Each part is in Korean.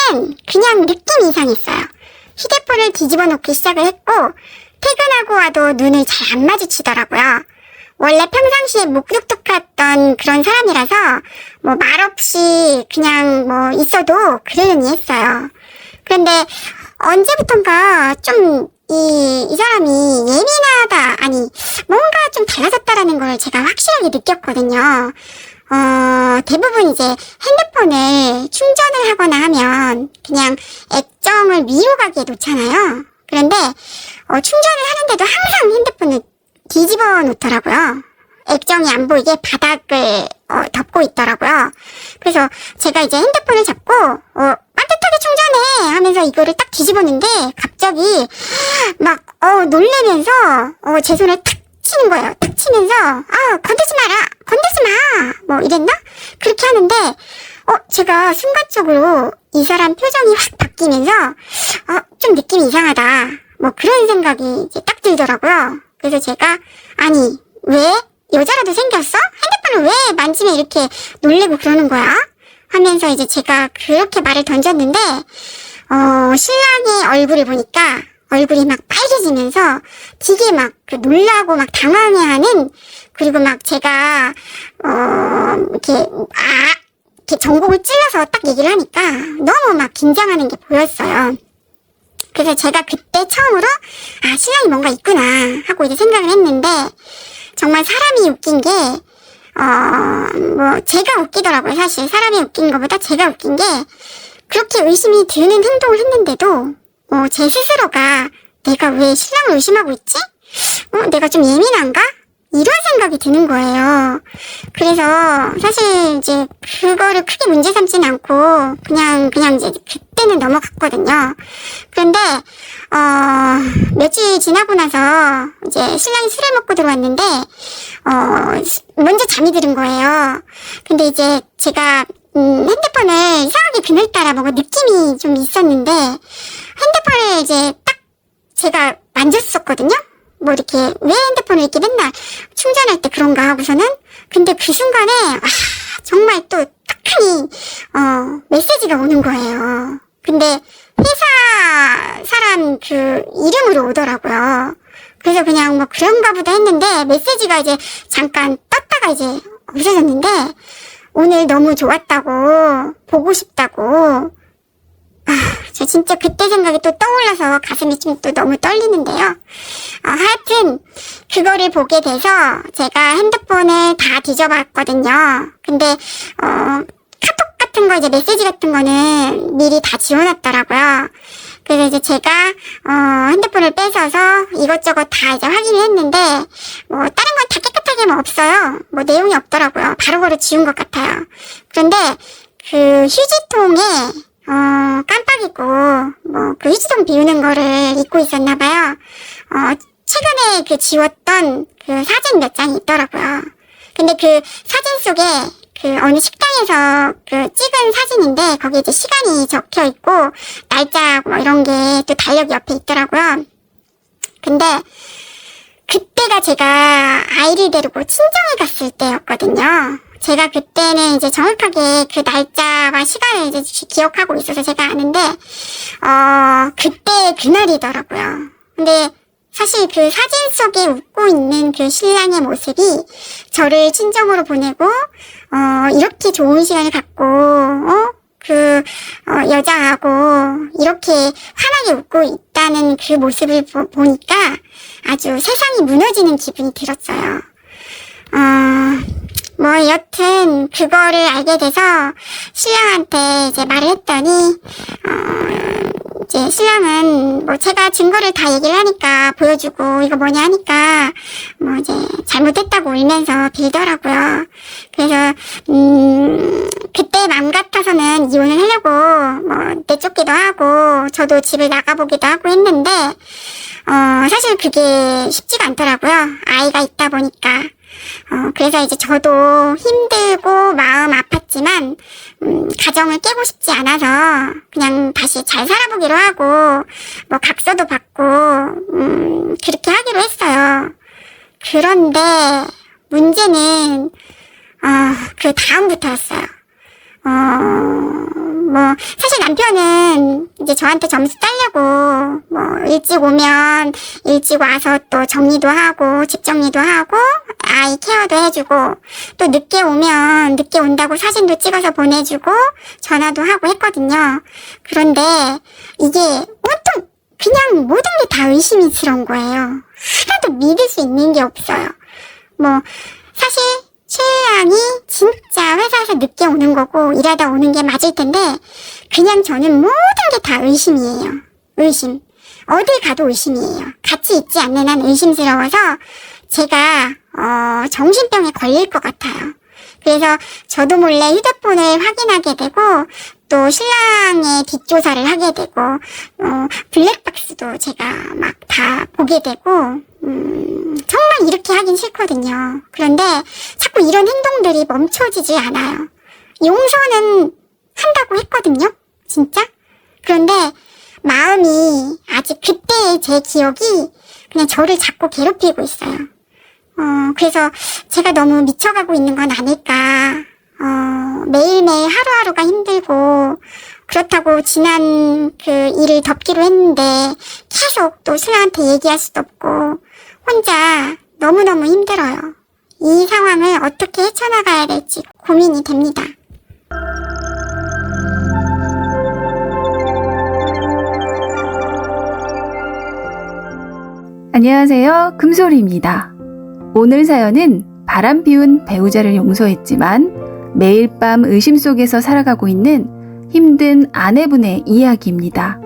처음에는 그냥 느낌이 이상했어요. 휴대폰을 뒤집어 놓기 시작을 했고 퇴근하고 와도 눈을 잘 안 마주치더라고요. 원래 평상시에 목뚝뚝했던 그런 사람이라서 뭐 말없이 그냥 뭐 있어도 그러려니 했어요. 그런데 언제부턴가 좀 이 사람이 예민하다, 아니 뭔가 좀 달라졌다라는 걸 제가 확실하게 느꼈거든요. 대부분 이제 핸드폰을 충전을 하거나 하면 그냥 액정을 위로 가게 놓잖아요. 그런데 충전을 하는데도 항상 핸드폰을 뒤집어 놓더라고요. 액정이 안 보이게 바닥을 덮고 있더라고요. 그래서 제가 이제 핸드폰을 잡고 따뜻하게 충전해 하면서 이거를 딱 뒤집었는데 갑자기 막 놀래면서 제 손을 탁 치는 거예요. 탁 치면서 건들지 마라, 건들지 마, 뭐 이랬나? 그렇게 하는데 제가 순간적으로 이 사람 표정이 확 바뀌면서 좀 느낌이 이상하다, 뭐 그런 생각이 이제 딱 들더라고요. 그래서 제가 아니 왜? 여자라도 생겼어? 핸드폰을 왜 만지면 이렇게 놀래고 그러는 거야? 하면서 이제 제가 그렇게 말을 던졌는데 신랑의 얼굴을 보니까 얼굴이 막 빨개지면서 되게 막 놀라고 막 당황해하는, 그리고 막 제가 이렇게 전곡을 찔러서 딱 얘기를 하니까 너무 막 긴장하는 게 보였어요. 그래서 제가 그때 처음으로 신랑이 뭔가 있구나 하고 이제 생각을 했는데, 정말 사람이 웃긴 게 제가 웃기더라고요. 사실 사람이 웃긴 것보다 제가 웃긴 게, 그렇게 의심이 드는 행동을 했는데도 제 스스로가 내가 왜 신랑을 의심하고 있지? 내가 좀 예민한가? 이런 생각이 드는 거예요. 그래서 사실 이제 그거를 크게 문제 삼지는 않고 그냥 이제 그때는 넘어갔거든요. 그런데 며칠 지나고 나서 이제 신랑이 술을 먹고 들어왔는데 먼저 잠이 드는 거예요. 근데 이제 제가 핸드폰을 이상하게 그늘따라 뭔가 느낌이 좀 있었는데, 핸드폰을 이제 딱 제가 만졌었거든요. 뭐 이렇게 왜 핸드폰을 이렇게 맨날 충전할 때 그런가 하고서는, 근데 그 순간에 정말 또 딱하니 메시지가 오는 거예요. 근데 회사 사람 그 이름으로 오더라고요. 그래서 그냥 뭐 그런가 보다 했는데 메시지가 이제 잠깐 떴다가 이제 없어졌는데, 오늘 너무 좋았다고, 보고 싶다고. 저 진짜 그때 생각이 또 떠올라서 가슴이 좀 또 너무 떨리는데요. 하여튼 그거를 보게 돼서 제가 핸드폰을 다 뒤져봤거든요. 근데 카톡 같은 거, 이제 메시지 같은 거는 미리 다 지워놨더라고요. 그래서 이제 제가 핸드폰을 뺏어서 이것저것 다 이제 확인을 했는데, 뭐 다른 건 다 깨끗하게 뭐 없어요. 뭐 내용이 없더라고요. 바로바로 지운 것 같아요. 그런데 그 휴지통에 깜빡 잊고 뭐 그 휴지통 비우는 거를 잊고 있었나 봐요. 최근에 그 지웠던 그 사진 몇 장이 있더라고요. 근데 그 사진 속에 그 어느 식당에서 그 찍은 사진인데, 거기에 이제 시간이 적혀 있고 날짜 뭐 이런 게 또 달력이 옆에 있더라고요. 근데 그때가 제가 아이를 데리고 친정에 갔을 때였거든요. 제가 그때는 이제 정확하게 그 날짜와 시간을 이제 기억하고 있어서 제가 아는데, 그때 그날이더라고요. 근데 사실 그 사진 속에 웃고 있는 그 신랑의 모습이 저를 친정으로 보내고, 이렇게 좋은 시간을 갖고, 여자하고 이렇게 환하게 웃고 있다는 그 모습을 보니까 아주 세상이 무너지는 기분이 들었어요. 뭐 여튼 그거를 알게 돼서 신랑한테 이제 말을 했더니 이제 신랑은 뭐 제가 증거를 다 얘기를 하니까 보여주고 이거 뭐냐 하니까 뭐 이제 잘못했다고 울면서 빌더라고요. 그래서 그때 맘 같아서는 이혼을 하려고 뭐 내쫓기도 하고 저도 집을 나가보기도 하고 했는데 사실 그게 쉽지가 않더라고요. 아이가 있다 보니까. 그래서 이제 저도 힘들고 마음 아팠지만 가정을 깨고 싶지 않아서 그냥 다시 잘 살아보기로 하고 뭐 각서도 받고 그렇게 하기로 했어요. 그런데 문제는 그 다음부터였어요. 사실 남편은 이제 저한테 점수 따려고, 일찍 오면 일찍 와서 또 정리도 하고, 집 정리도 하고, 아이 케어도 해주고, 또 늦게 오면 늦게 온다고 사진도 찍어서 보내주고, 전화도 하고 했거든요. 그런데 이게 온통 그냥 모든 게 다 의심스러운 거예요. 하나도 믿을 수 있는 게 없어요. 사실, 신랑이 진짜 회사에서 늦게 오는 거고 일하다 오는 게 맞을 텐데 그냥 저는 모든 게 다 의심이에요. 의심. 어딜 가도 의심이에요. 같이 있지 않는 한 의심스러워서 제가 정신병에 걸릴 것 같아요. 그래서 저도 몰래 휴대폰을 확인하게 되고 또 신랑의 뒷조사를 하게 되고 블랙박스도 제가 막 다 보게 되고 정말 이렇게 하긴 싫거든요. 그런데 자꾸 이런 행동들이 멈춰지지 않아요. 용서는 한다고 했거든요. 진짜. 그런데 마음이 아직 그때의 제 기억이 그냥 저를 자꾸 괴롭히고 있어요. 그래서 제가 너무 미쳐가고 있는 건 아닐까. 매일매일 하루하루가 힘들고, 그렇다고 지난 그 일을 덮기로 했는데, 계속 또 신랑한테 얘기할 수도 없고, 혼자 너무너무 힘들어요. 이 상황을 어떻게 헤쳐나가야 될지 고민이 됩니다. 안녕하세요. 금소리입니다. 오늘 사연은 바람 피운 배우자를 용서했지만 매일 밤 의심 속에서 살아가고 있는 힘든 아내분의 이야기입니다.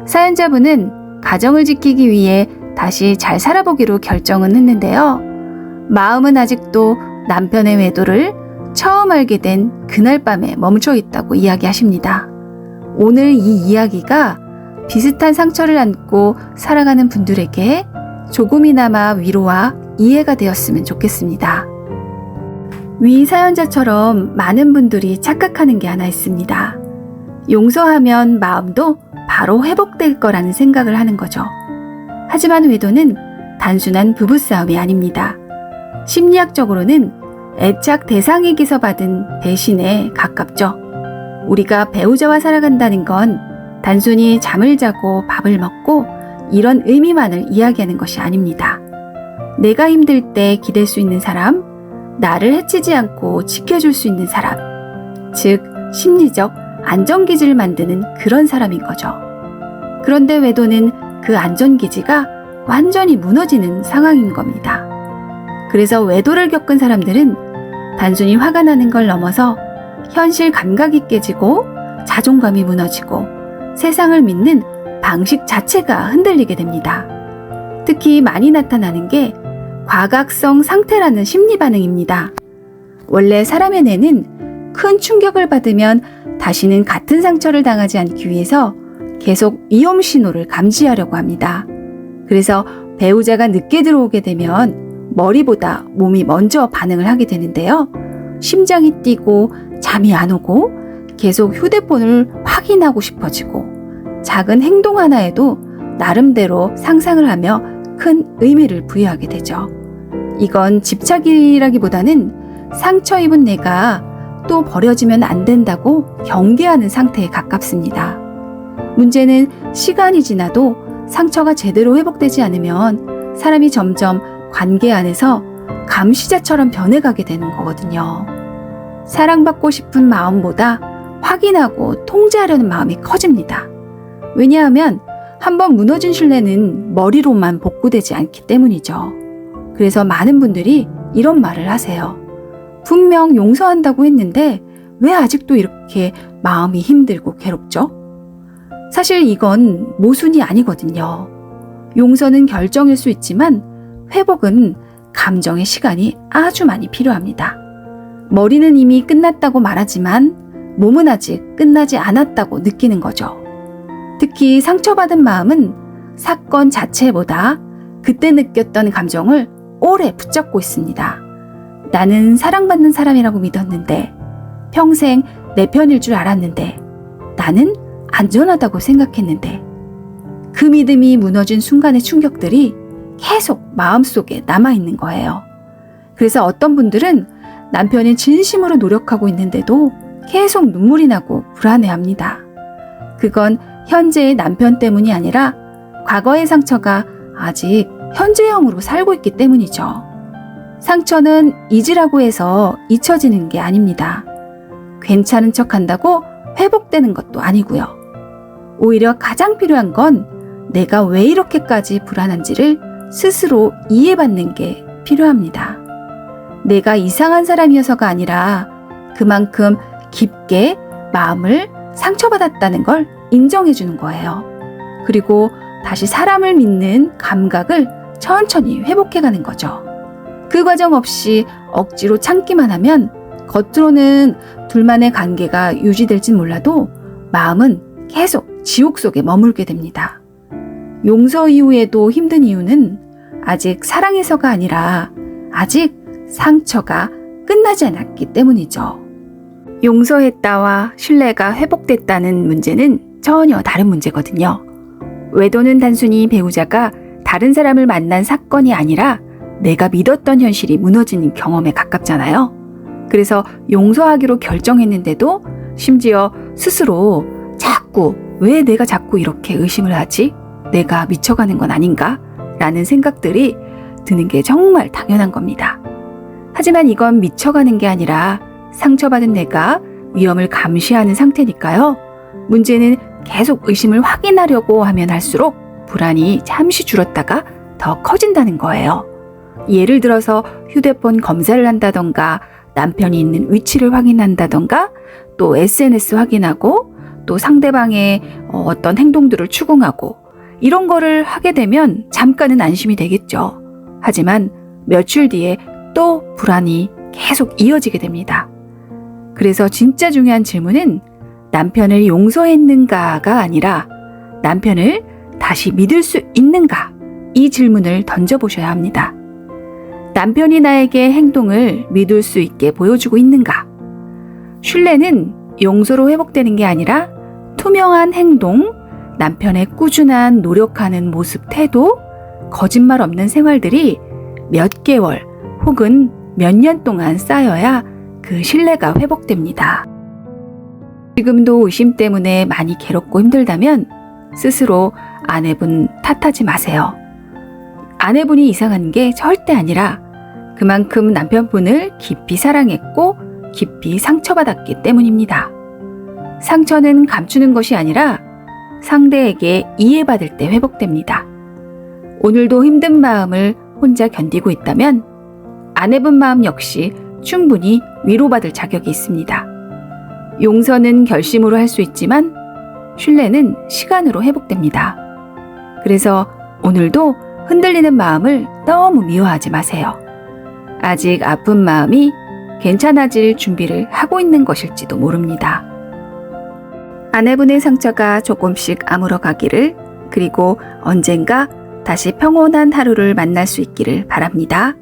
사연자분은 가정을 지키기 위해 다시 잘 살아보기로 결정은 했는데요. 마음은 아직도 남편의 외도를 처음 알게 된 그날 밤에 멈춰 있다고 이야기하십니다. 오늘 이 이야기가 비슷한 상처를 안고 살아가는 분들에게 조금이나마 위로와 이해가 되었으면 좋겠습니다. 위 사연자처럼 많은 분들이 착각하는 게 하나 있습니다. 용서하면 마음도 바로 회복될 거라는 생각을 하는 거죠. 하지만 외도는 단순한 부부싸움이 아닙니다. 심리학적으로는 애착 대상에게서 받은 배신에 가깝죠. 우리가 배우자와 살아간다는 건 단순히 잠을 자고 밥을 먹고 이런 의미만을 이야기하는 것이 아닙니다. 내가 힘들 때 기댈 수 있는 사람, 나를 해치지 않고 지켜줄 수 있는 사람, 즉 심리적 안전기지를 만드는 그런 사람인 거죠. 그런데 외도는 그 안전기지가 완전히 무너지는 상황인 겁니다. 그래서 외도를 겪은 사람들은 단순히 화가 나는 걸 넘어서 현실 감각이 깨지고 자존감이 무너지고 세상을 믿는 방식 자체가 흔들리게 됩니다. 특히 많이 나타나는 게 과각성 상태라는 심리 반응입니다. 원래 사람의 뇌는 큰 충격을 받으면 다시는 같은 상처를 당하지 않기 위해서 계속 위험 신호를 감지하려고 합니다. 그래서 배우자가 늦게 들어오게 되면 머리보다 몸이 먼저 반응을 하게 되는데요. 심장이 뛰고 잠이 안 오고 계속 휴대폰을 확인하고 싶어지고 작은 행동 하나에도 나름대로 상상을 하며 큰 의미를 부여하게 되죠. 이건 집착이라기보다는 상처 입은 내가 또 버려지면 안 된다고 경계하는 상태에 가깝습니다. 문제는 시간이 지나도 상처가 제대로 회복되지 않으면 사람이 점점 관계 안에서 감시자처럼 변해가게 되는 거거든요. 사랑받고 싶은 마음보다 확인하고 통제하려는 마음이 커집니다. 왜냐하면 한번 무너진 신뢰는 머리로만 복구되지 않기 때문이죠. 그래서 많은 분들이 이런 말을 하세요. 분명 용서한다고 했는데 왜 아직도 이렇게 마음이 힘들고 괴롭죠? 사실 이건 모순이 아니거든요. 용서는 결정일 수 있지만 회복은 감정의 시간이 아주 많이 필요합니다. 머리는 이미 끝났다고 말하지만 몸은 아직 끝나지 않았다고 느끼는 거죠. 특히 상처받은 마음은 사건 자체보다 그때 느꼈던 감정을 오래 붙잡고 있습니다. 나는 사랑받는 사람이라고 믿었는데, 평생 내 편일 줄 알았는데, 나는 안전하다고 생각했는데, 그 믿음이 무너진 순간의 충격들이 계속 마음속에 남아있는 거예요. 그래서 어떤 분들은 남편이 진심으로 노력하고 있는데도 계속 눈물이 나고 불안해합니다. 그건 현재의 남편 때문이 아니라 과거의 상처가 아직 현재형으로 살고 있기 때문이죠. 상처는 잊으라고 해서 잊혀지는 게 아닙니다. 괜찮은 척 한다고 회복되는 것도 아니고요. 오히려 가장 필요한 건 내가 왜 이렇게까지 불안한지를 스스로 이해받는 게 필요합니다. 내가 이상한 사람이어서가 아니라 그만큼 깊게 마음을 상처받았다는 걸 인정해주는 거예요. 그리고 다시 사람을 믿는 감각을 천천히 회복해가는 거죠. 그 과정 없이 억지로 참기만 하면 겉으로는 둘만의 관계가 유지될진 몰라도 마음은 계속 지옥 속에 머물게 됩니다. 용서 이후에도 힘든 이유는 아직 사랑해서가 아니라 아직 상처가 끝나지 않았기 때문이죠. 용서했다와 신뢰가 회복됐다는 문제는 전혀 다른 문제거든요. 외도는 단순히 배우자가 다른 사람을 만난 사건이 아니라 내가 믿었던 현실이 무너진 경험에 가깝잖아요. 그래서 용서하기로 결정했는데도 심지어 스스로 왜 내가 자꾸 이렇게 의심을 하지? 내가 미쳐가는 건 아닌가? 라는 생각들이 드는 게 정말 당연한 겁니다. 하지만 이건 미쳐가는 게 아니라 상처받은 내가 위험을 감시하는 상태니까요. 문제는 계속 의심을 확인하려고 하면 할수록 불안이 잠시 줄었다가 더 커진다는 거예요. 예를 들어서 휴대폰 검사를 한다던가 남편이 있는 위치를 확인한다던가 또 SNS 확인하고 또 상대방의 어떤 행동들을 추궁하고 이런 거를 하게 되면 잠깐은 안심이 되겠죠. 하지만 며칠 뒤에 또 불안이 계속 이어지게 됩니다. 그래서 진짜 중요한 질문은 남편을 용서했는가가 아니라 남편을 다시 믿을 수 있는가? 이 질문을 던져보셔야 합니다. 남편이 나에게 행동을 믿을 수 있게 보여주고 있는가? 신뢰는 용서로 회복되는 게 아니라 투명한 행동, 남편의 꾸준한 노력하는 모습, 태도, 거짓말 없는 생활들이 몇 개월 혹은 몇 년 동안 쌓여야 그 신뢰가 회복됩니다. 지금도 의심 때문에 많이 괴롭고 힘들다면 스스로 아내분 탓하지 마세요. 아내분이 이상한 게 절대 아니라 그만큼 남편분을 깊이 사랑했고 깊이 상처받았기 때문입니다. 상처는 감추는 것이 아니라 상대에게 이해받을 때 회복됩니다. 오늘도 힘든 마음을 혼자 견디고 있다면 아내분 마음 역시 충분히 위로받을 자격이 있습니다. 용서는 결심으로 할 수 있지만 신뢰는 시간으로 회복됩니다. 그래서 오늘도 흔들리는 마음을 너무 미워하지 마세요. 아직 아픈 마음이 괜찮아질 준비를 하고 있는 것일지도 모릅니다. 아내분의 상처가 조금씩 아물어 가기를, 그리고 언젠가 다시 평온한 하루를 만날 수 있기를 바랍니다.